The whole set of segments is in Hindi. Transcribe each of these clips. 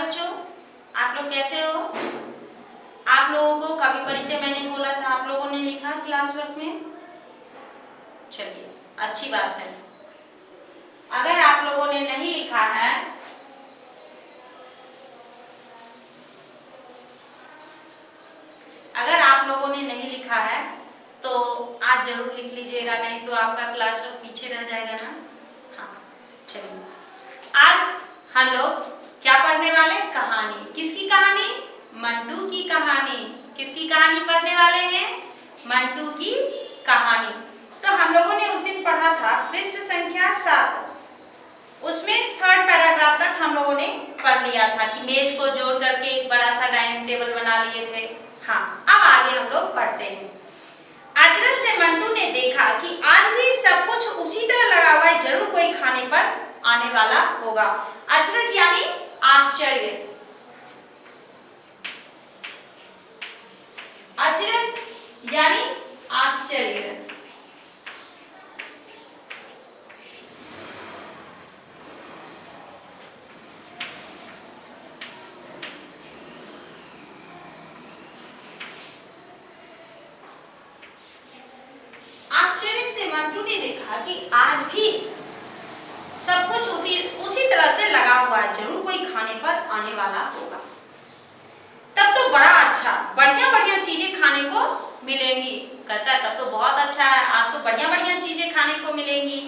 बच्चों, आप लोग कैसे हो? आप लोगों को कवि परिचय मैंने बोला था, आप लोगों ने लिखा क्लास वर्क में? चलिए, अच्छी बात है। अगर आप लोगों ने नहीं लिखा है तो आज जरूर लिख लीजिएगा, नहीं तो आपका क्लास वर्क पीछे रह जाएगा ना। हाँ, चलिए आज हम लोग क्या पढ़ने वाले? कहानी। किसकी कहानी? मंटू की कहानी। किसकी कहानी पढ़ने वाले हैं? मंटू की कहानी। तो हम लोगों ने उस दिन पढ़ा था पृष्ठ संख्या 7, उसमें 3rd पैराग्राफ तक हम लोगों ने पढ़ लिया था कि मेज को जोड़ करके एक बड़ा सा डाइनिंग टेबल बना लिए थे। हाँ, अब आगे हम लोग पढ़ते हैं। अचरज से मंटू ने देखा कि आज भी सब कुछ उसी तरह लगा हुआ है, जरूर कोई खाने पर आने वाला होगा। अचरज यानी आश्चर्य। अचरज यानी आश्चर्य। आश्चर्य से मंटू ने देखा कि आज भी सब कुछ उसी तरह से लगा हुआ है, जरूर कोई खाने पर आने वाला होगा। तब तो बड़ा अच्छा, बढ़िया बढ़िया चीजें खाने को मिलेंगी। कहता है तब तो बहुत अच्छा है, आज तो बढ़िया बढ़िया चीजें खाने को मिलेंगी।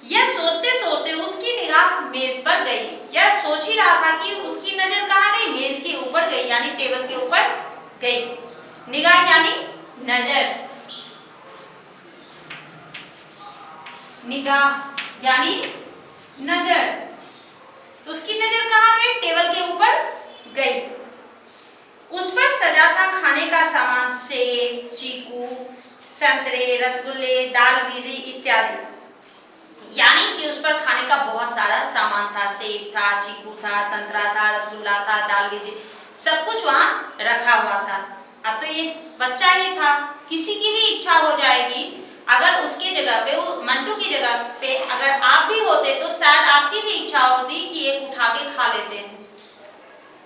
यह सोचते सोचते उसकी निगाह मेज पर गई। यह सोच ही रहा था कि उसकी नजर कहाँ गई? मेज के ऊपर गई, यानी टेबल के ऊपर गई। निगाह यानी नजर, निगाह यानी नजर। उसकी नजर कहाँ गई? टेबल के ऊपर गई। उस पर सजा था खाने का सामान, सेब, चीकू, संतरे, रसगुल्ले, दाल बीजी इत्यादि। यानी कि उस पर खाने का बहुत सारा सामान था। सेब था, चीकू था, संतरा था, रसगुल्ला था, दाल बीजी, सब कुछ वहां रखा हुआ था। अब तो ये बच्चा ही था, किसी की भी इच्छा हो जाएगी, अगर उसके जगह पे, मंटू की जगह पे अगर आप भी होते तो शायद आपकी भी इच्छा होती कि एक उठा के खा लेते।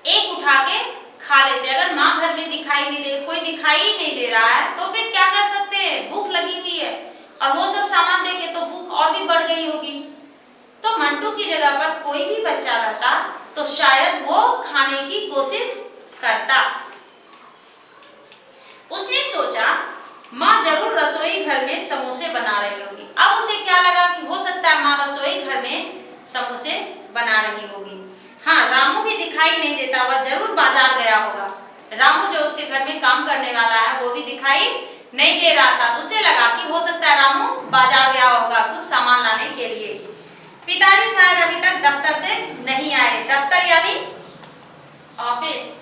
एक उठा के खा लेते। अगर माँ घर में दिखाई नहीं दे, कोई दिखाई ही नहीं दे रहा है, तो फिर क्या कर सकते हैं? भूख लगी हुई है और वो सब सामान देखे तो भूख और भी बढ़ गई होगी। तो मंटू की जगह पर कोई भी बच्चा रहता तो शायद वो खाने की कोशिश करता। उसने सोचा माँ जरूर रसोई घर में समोसे बना रही होगी। अब उसे क्या लगा कि हो सकता है माँ रसोई घर में समोसे बना रही होगी। हाँ, रामू भी दिखाई नहीं देता, वह जरूर बाजार गया होगा। रामू जो उसके घर में काम करने वाला है वो भी दिखाई नहीं दे रहा था, तो उसे लगा कि हो सकता है रामू बाजार गया होगा कुछ सामान लाने के लिए। पिताजी शायद अभी तक दफ्तर से नहीं आए। दफ्तर यानी ऑफिस।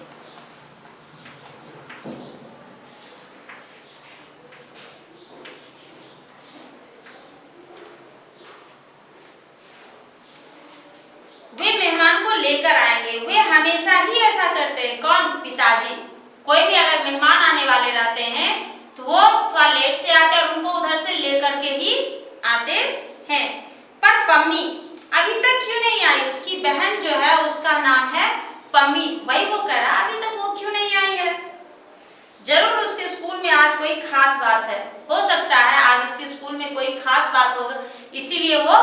वे मेहमान को लेकर आएंगे। वे हमेशा ही ऐसा करते हैं। कौन? पिताजी। कोई भी अगर मेहमान आने वाले रहते हैं तो वो थोड़ा लेट से आते हैं और उनको उधर से लेकर के ही आते हैं। पर पम्मी अभी तक क्यों नहीं आई? उसकी बहन जो है उसका नाम है पम्मी। वही वो कह रहा अभी तक वो क्यों नहीं आई है? जरूर उसके स्कूल में आज कोई खास बात है। हो सकता है आज उसके स्कूल में कोई खास बात होगा, इसीलिए वो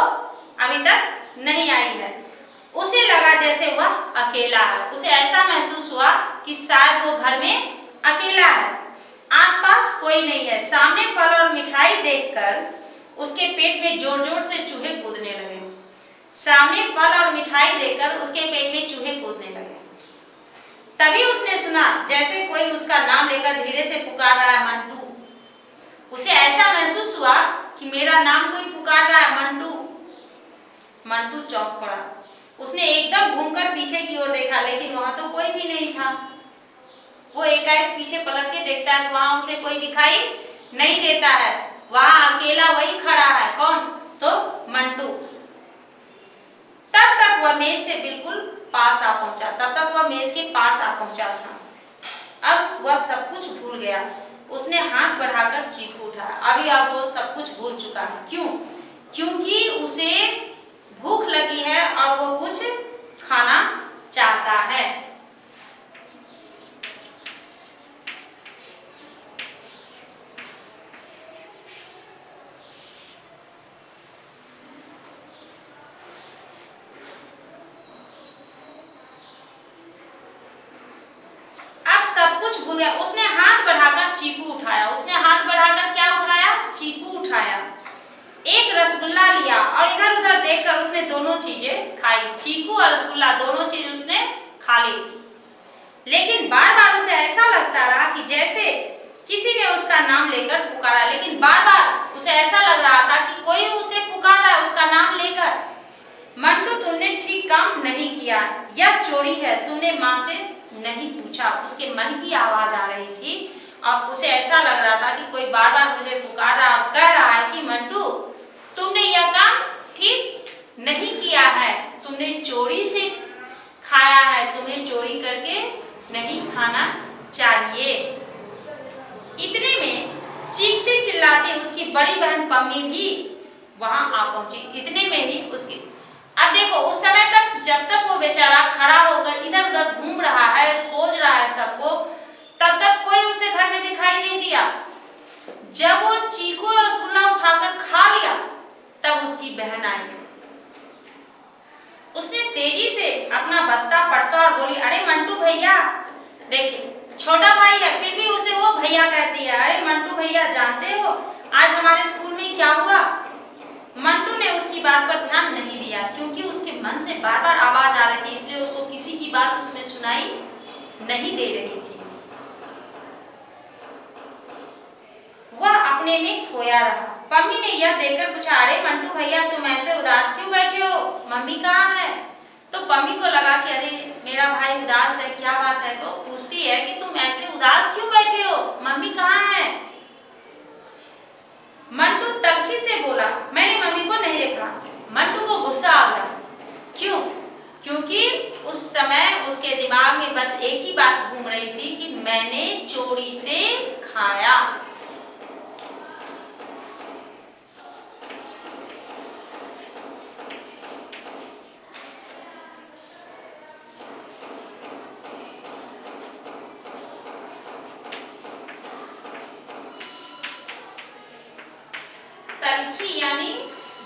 अभी तक नहीं आई है। उसे लगा जैसे वह अकेला है। उसे ऐसा महसूस हुआ कि शायद वो घर में अकेला है, आसपास कोई नहीं है। सामने फल और मिठाई देखकर उसके पेट में जोर जोर से चूहे कूदने लगे। सामने फल और मिठाई देखकर उसके पेट में चूहे कूदने लगे। तभी उसने सुना जैसे कोई उसका नाम लेकर धीरे से पुकार रहा है, मंटू। उसे ऐसा महसूस हुआ कि मेरा नाम कोई पुकार रहा है, मंटू। मंटू चौंक पड़ा। उसने एकदम घूमकर पीछे की ओर देखा, लेकिन वहां तो कोई भी नहीं था। वो एकाएक पीछे पलट के देखता है, वहां उसे कोई दिखाई नहीं देता है। वहां अकेला वही खड़ा है। कौन? तो मंटू। तब तक वह मेज से बिल्कुल पास आ पहुंचा। तब तक वह मेज के पास आ पहुंचा था। अब वह सब कुछ भूल गया। उसने हाथ बढ़ाकर चीखू उठाया। अब वो सब कुछ भूल चुका है। क्यों? क्योंकि उसे भूख लगी है और वो कुछ खाना चाहता है। घूम गया। उसने हाथ बढ़ाकर चीकू उठाया। उसने हाथ बढ़ाकर क्या उठाया? चीकू उठाया। एक रसगुल्ला लिया और इधर उधर देखकर उसने दोनों चीजें खाई। चीकू और रसगुल्ला दोनों चीज उसने खा ली। लेकिन बार बार उसे ऐसा लगता रहा कि जैसे किसी ने उसका नाम लेकर पुकारा, लेकिन बार बार उसे ऐसा लग रहा था कि कोई उसे पुकार रहा है उसका नाम लेकर। मंटू, तुमने ठीक काम नहीं किया, यह चोरी है, तुमने माँ से नहीं पूछा। उसके मन की आवाज आ रही थी और उसे ऐसा लग रहा था कि कोई बार बार मुझे पुकार रहा और कह रहा है कि मंटू, तुमने यह काम ठीक नहीं किया है, तुमने चोरी से खाया है, तुम्हें चोरी करके नहीं खाना चाहिए। इतने में चीखती चिल्लाती उसकी बड़ी बहन पम्मी भी वहां आ पहुंची। इतने में ही उसकी, अब देखो उस समय तक जब तक वो बेचारा खड़ा होकर इधर उधर घूम रहा है, खोज रहा है सबको, तब तक कोई उसे घर में दिखाई नहीं दिया। जब वो चीकू और रसगुल्ला उठाकर खा लिया तब उसकी बहन आई। उसने तेजी से अपना बस्ता पटका और बोली, अरे मंटू भैया, देखिए छोटा भाई है फिर भी उसे वो भैया कहती है। अरे मंटू भैया, जानते हो आज हमारे स्कूल में क्या हुआ? मंटू ने उसकी बात पर ध्यान नहीं दिया क्योंकि उसके मन से बार बार आवाज आ रही थी, इसलिए उसको किसी की बात उसमें सुनाई नहीं दे रही थी। वह अपने में खोया रहा। पम्मी ने यह देखकर पूछा, अरे मंटू भैया, तुम ऐसे उदास क्यों बैठे हो? मम्मी कहाँ है? तो पम्मी को लगा कि अरे मेरा भाई उदास है, क्या बात है? तो पूछती है कि तुम ऐसे उदास क्यों बैठे हो, मम्मी कहाँ है? मंटू तल्खी से बोला, मैंने मम्मी को नहीं देखा। मंटू को गुस्सा आ गया। क्यों? क्योंकि उस समय उसके दिमाग में बस एक ही बात घूम रही थी कि मैंने चोरी से खाया। तल्खी यानी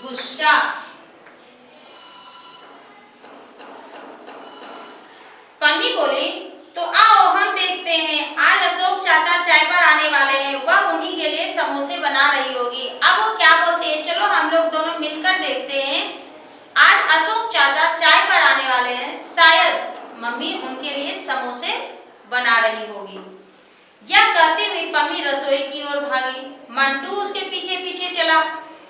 गुस्सा। पम्मी बोली, तो आओ हम देखते हैं, आज अशोक चाचा चाय पर आने वाले हैं, वह उन्हीं के लिए समोसे बना रही होगी। अब वो क्या बोलते हैं, चलो हम लोग दोनों मिलकर देखते हैं। आज अशोक चाचा चाय पर आने वाले हैं, शायद मम्मी उनके लिए समोसे बना रही होगी। यह कहती हुई पम्मी रसोई की ओर भागी। मंटू उसके पीछे पीछे चला।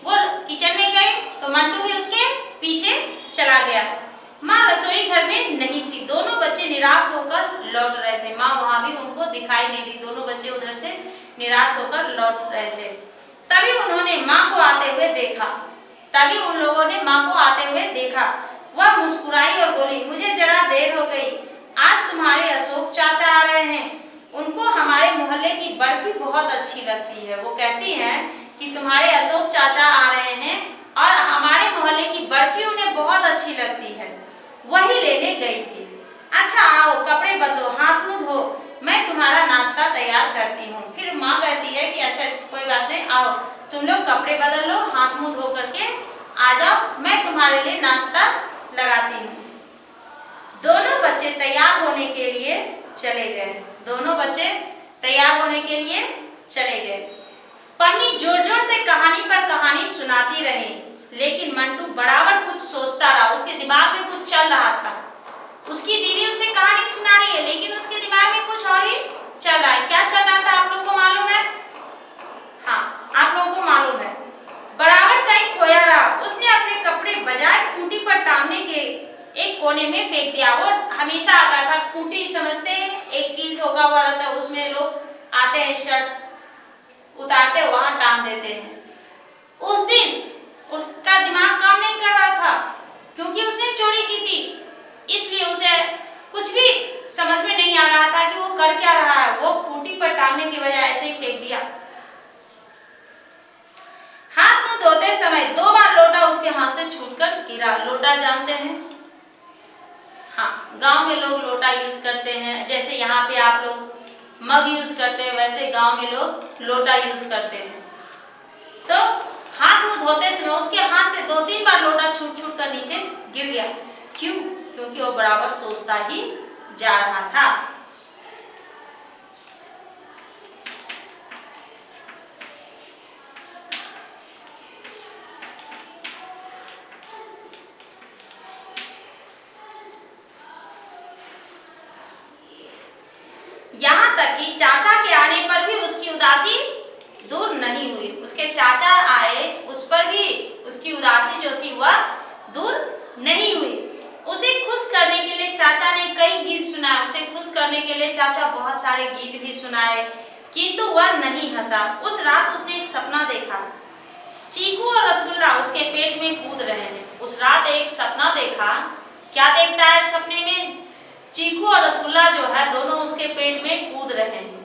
वो किचन में गए तो मंटू भी उसके पीछे चला गया। माँ रसोई घर में नहीं थी। दोनों बच्चे निराश होकर लौट रहे थे। माँ वहां भी उनको दिखाई नहीं दी। दोनों बच्चे उधर से निराश होकर लौट रहे थे। तभी उन्होंने माँ को आते हुए देखा। तभी उन लोगों ने माँ को आते हुए देखा। वह मुस्कुराई और बोली, मुझे जरा देर हो गई, आज तुम्हारे अशोक चाचा आ रहे हैं, उनको हमारे मोहल्ले की बर्फी बहुत अच्छी लगती है। वो कहती हैं कि तुम्हारे अशोक चाचा आ रहे हैं और हमारे मोहल्ले की बर्फी उन्हें बहुत अच्छी लगती है, वही लेने गई थी। अच्छा आओ, कपड़े बदलो, हाथ मुंह धो, मैं तुम्हारा नाश्ता तैयार करती हूँ। फिर माँ कहती है कि अच्छा कोई बात नहीं, आओ तुम लोग कपड़े बदल लो, हाथ मुंह धो करके आ जाओ, मैं तुम्हारे लिए नाश्ता लगाती हूँ। दोनों बच्चे तैयार होने के लिए चले गए। दोनों बच्चे तैयार होने के लिए चले गए। पम्मी जोर जोर से कहानी पर कहानी सुनाती रही, लेकिन मंटू बराबर कुछ सोचता रहा। उसके दिमाग में कुछ चल रहा था। उसकी दीदी उसे कहानी सुना रही है, लेकिन उसके दिमाग में कुछ और ही चल रहा है। क्या चल रहा था आप लोग को मालूम है? हाँ, आप लोगों को मालूम है। बराबर कहीं खोया रहा। उसने अपने कपड़े बजाय खूंटी पर टांगने के एक कोने में फेंक दिया। वो हमेशा आता था, खूंटी समझते हैं, एक कील ठोका हुआ रहता है, उसमें लोग आते हैं, शर्ट उतारते वहां टांग देते हैं। उस दिन उसका दिमाग काम नहीं कर रहा था क्योंकि उसने चोरी की थी, इसलिए उसे कुछ भी समझ में नहीं आ रहा था कि वो कर क्या रहा है। वो खूंटी पर टांगने की बजाय ऐसे ही फेंक दिया। हाथ मुंह धोते समय 2 बार लोटा उसके हाथ से छूटकर गिरा। लोटा जानते हैं? हाँ, गांव में लोग लोटा यूज करते हैं। जैसे यहाँ पे आप लोग मग यूज करते हैं, वैसे गांव में लोग लोटा यूज करते हैं। तो हाथ मुंह धोते समय उसके हाथ से 2-3 बार लोटा छूट छूट कर नीचे गिर गया। क्यों? क्योंकि वो बराबर सोचता ही जा रहा था। चाचा के आने पर भी उसकी उदासी दूर नहीं हुई। उसके चाचा आए, उस पर भी उसकी उदासी जो थी वह दूर नहीं हुई। उसे खुश करने के लिए चाचा ने कई गीत सुनाए, उसे खुश करने के लिए चाचा बहुत सारे गीत भी सुनाए, किंतु वह नहीं हंसा। उस रात उसने एक सपना देखा, चीकू और रसगुल्ला उसके पेट में कूद रहे हैं। उस रात एक सपना देखा। क्या देखता है सपने में? चीकू और रसगुल्ला जो है दोनों उसके पेट में कूद रहे हैं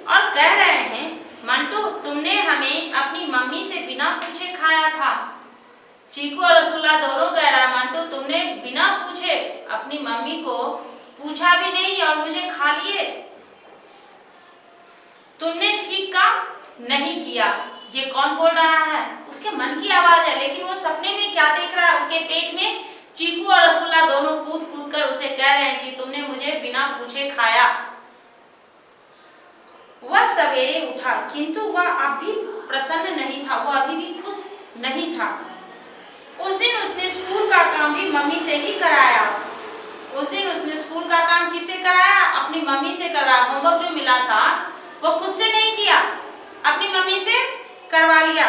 और कह रहे हैं, मंटू तुमने हमें अपनी मम्मी से बिना पूछे खाया था। चीकू और रसगुल्ला दोनों कह रहा है, मंटू तुमने बिना पूछे अपनी मम्मी को पूछा भी नहीं और मुझे खा लिए। तुमने ठीक काम नहीं किया। ये कौन बोल रहा है? उसके मन की आवाज है, लेकिन वो सपने में क्या देख रहा है? उसके पेट में चीकू और रसगुल्ला दोनों कूद कूद कर उसे कह रहे हैं कि तुमने मुझे बिना पूछे खाया। वह सवेरे उठा, किंतु वह अब भी प्रसन्न नहीं था, वह अभी भी खुश नहीं था। उस दिन उसने स्कूल का काम भी मम्मी से ही कराया। उस दिन उसने स्कूल का काम किससे कराया? अपनी मम्मी से कराया। होमवर्क जो मिला था वो खुद से नहीं किया, अपनी मम्मी से करवा लिया।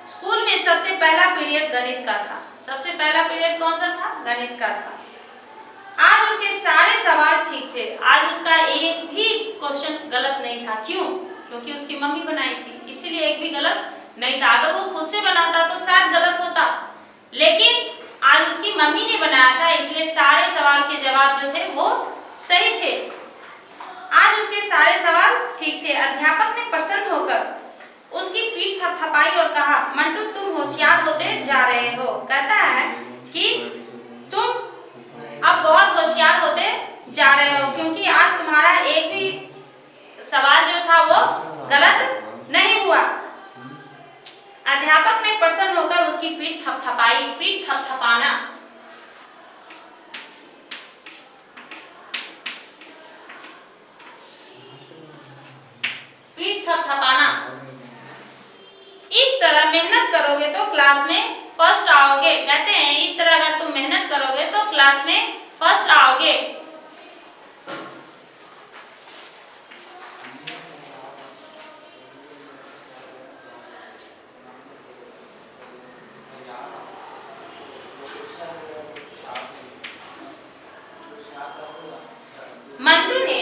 स्कूल में सबसे पहला पीरियड गणित का था। सबसे पहला पीरियड कौन सा था? गणित का था। आज उसके सारे सवाल ठीक थे। आज उसका एक भी क्वेश्चन गलत नहीं था। क्यों? क्योंकि उसकी मम्मी बनाई थी, इसीलिए एक भी गलत नहीं था। अगर वो खुद से बनाता तो शायद गलत होता, लेकिन आज उसकी मम्मी ने बनाया था, इसलिए सारे सवाल के जवाब जो थे वो सही थे। आज उसके सारे सवाल ठीक थे। अध्यापक ने प्रसन्न होकर उसकी पीठ थपथपाई और कहा, मंटू तुम होशियार होते जा रहे हो। कहता है कि तुम अब बहुत होशियार होते जा रहे हो, क्योंकि आज तुम्हारा एक भी सवाल जो था वो गलत नहीं हुआ। अध्यापक ने प्रसन्न होकर उसकी पीठ थपथपाई। पीठ थपथपाना, पीठ थपथपाना। इस तरह मेहनत करोगे तो क्लास में फर्स्ट आओगे। कहते हैं इस तरह अगर तुम मेहनत करोगे तो क्लास में फर्स्ट आओगे। मंटू ने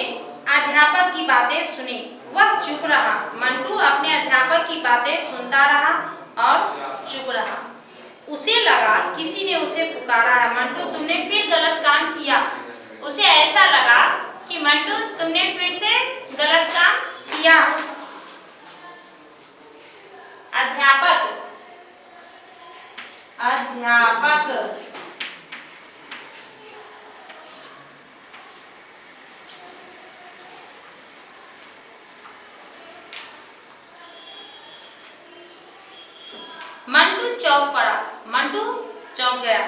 अध्यापक की बातें सुनी, वह चुप रहा। मंटू अपने अध्यापक की बातें सुनता रहा और चुप रहा। उसे लगा किसी ने उसे पुकारा है, मंटू तुमने फिर गलत काम किया। उसे ऐसा लगा कि मंटू तुमने फिर से गलत काम किया। अध्यापक मंटू चौंक पड़ा। मंटू चौंक गया,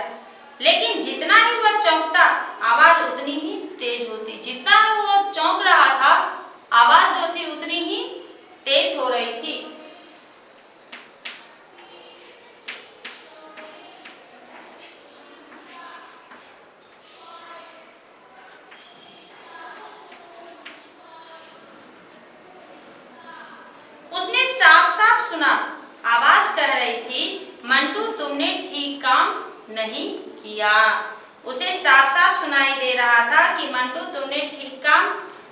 लेकिन जितना ही वह चौंकता आवाज उतनी ही तेज होती। जितना वो चौंक रहा था आवाज जो थी उतनी ही तेज हो रही थी। उसने साफ साफ सुना, आवाज कह रही थी, मंटू तुमने ठीक काम नहीं किया। उसे साफ साफ सुनाई दे रहा था कि मंटू तुमने ठीक काम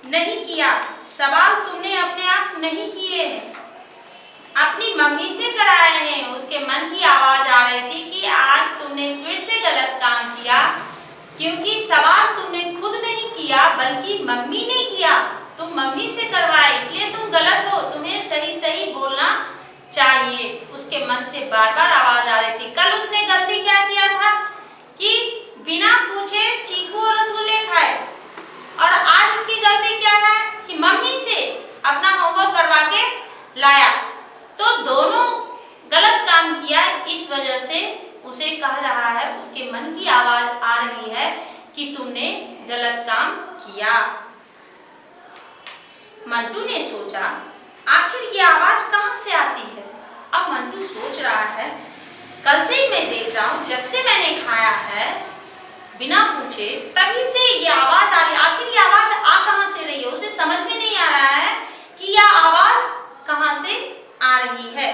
नहीं किया। सवाल तुमने अपने आप नहीं किए हैं, अपनी मम्मी से कराए हैं। उसके मन की आवाज आ रही थी कि आज तुमने फिर से गलत काम किया, क्योंकि सवाल तुमने खुद नहीं किया बल्कि मम्मी ने किया। तुम मम्मी से करवाए, इसलिए तुम गलत हो। तुम्हें सही सही बोलना चाहिए। उसके मन से बार बार आवाज आ रही थी। कल उसने गलती क्या किया था कि बिना पूछे चीकू और रसगुल्ले खाए, और आज उसकी गलती क्या है कि मम्मी से अपना होमवर्क करवा के लाया। तो दोनों गलत काम किया। इस वजह से उसे कह रहा है, उसके मन की आवाज आ रही है कि तुमने गलत काम किया। मंटू ने सोचा, आखिर ये आवाज कहां से आती है? अब मंटू सोच रहा है, कल से ही मैं देख रहा हूं, जब से मैंने खाया है बिना पूछे तभी से ये आवाज आ रही है। आखिर ये आवाज आ कहां से रही है, उसे समझ में नहीं आ रहा है कि यह आवाज कहां से आ रही है।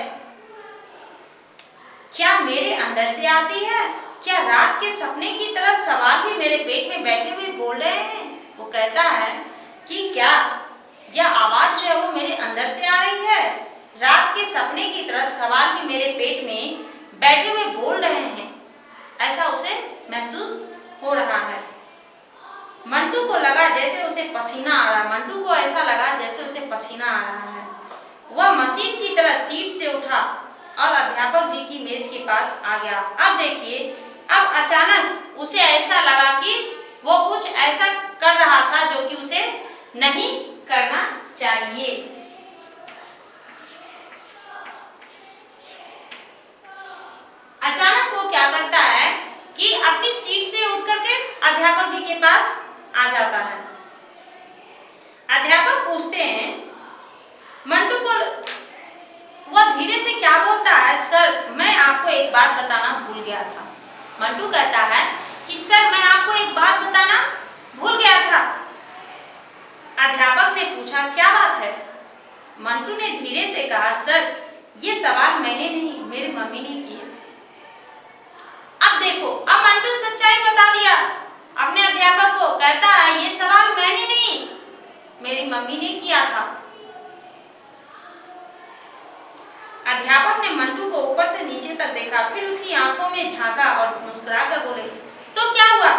क्या मेरे अंदर से आती है? क्या रात के सपने की तरह सवाल भी मेरे पेट में बैठे हुए बोल रहे हैं? वो कहता है कि क्या यह आवाज जो है वो मेरे अंदर से आ रही है? रात के सपने की तरह सवाल भी मेरे पेट में बैठे हुए बोल रहे हैं, ऐसा उसे महसूस हो रहा है। मंटू को लगा जैसे उसे पसीना आ रहा है। मंटू को ऐसा लगा जैसे उसे पसीना आ रहा है। वह मशीन की तरह सीट से उठा और अध्यापक जी की मेज के पास आ गया। अब देखिए, अब अचानक उसे ऐसा लगा कि वो कुछ ऐसा कर रहा था जो कि उसे नहीं करना चाहिए। अचानक वो क्या करता है कि अपनी सीट से उठ करके अध्यापक जी के पास आ जाता है। अध्यापक पूछते हैं मंटू को, वह धीरे से क्या बोलता है, सर मैं आपको एक बात बताना भूल गया था। मंटू कहता है कि सर मैं आपको एक बात बताना भूल गया था। अध्यापक ने पूछा क्या बात है? मंटू ने धीरे से कहा, सर ये सवाल मैंने नहीं, मेरी मम्मी ने किए थे। अब देखो, अब मंटू सच्चाई बता दिया अपने अध्यापक को। कहता है ये सवाल मैंने नहीं, मेरी मम्मी ने किया था। अध्यापक ने मंटू को ऊपर से नीचे तक देखा, फिर उसकी आंखों में झांका और मुस्कुराकर बोले, तो क्या हुआ?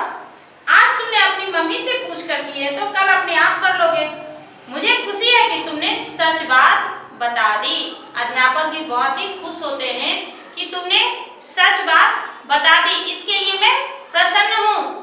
आज तुमने अपनी मम्मी से पूछ कर की है तो कल अपने आप कर लोगे। मुझे खुशी है कि तुमने सच बात बता दी। अध्यापक जी बहुत ही खुश होते हैं कि तुमने सच बात बता दी, इसके लिए मैं प्रसन्न हूँ।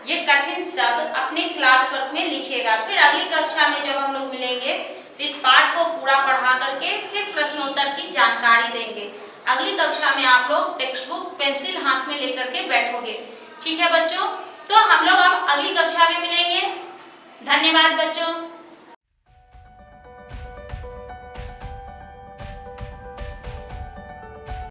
ये कठिन शब्द अपने क्लास वर्क में लिखिएगा। फिर अगली कक्षा में जब हम लोग मिलेंगे तो इस पाठ को पूरा पढ़ा करके फिर प्रश्नोत्तर की जानकारी देंगे। अगली कक्षा में आप लोग टेक्स्ट बुक पेंसिल हाथ में लेकर के बैठोगे। ठीक है बच्चों, तो हम लोग अब अगली कक्षा में मिलेंगे। धन्यवाद बच्चों।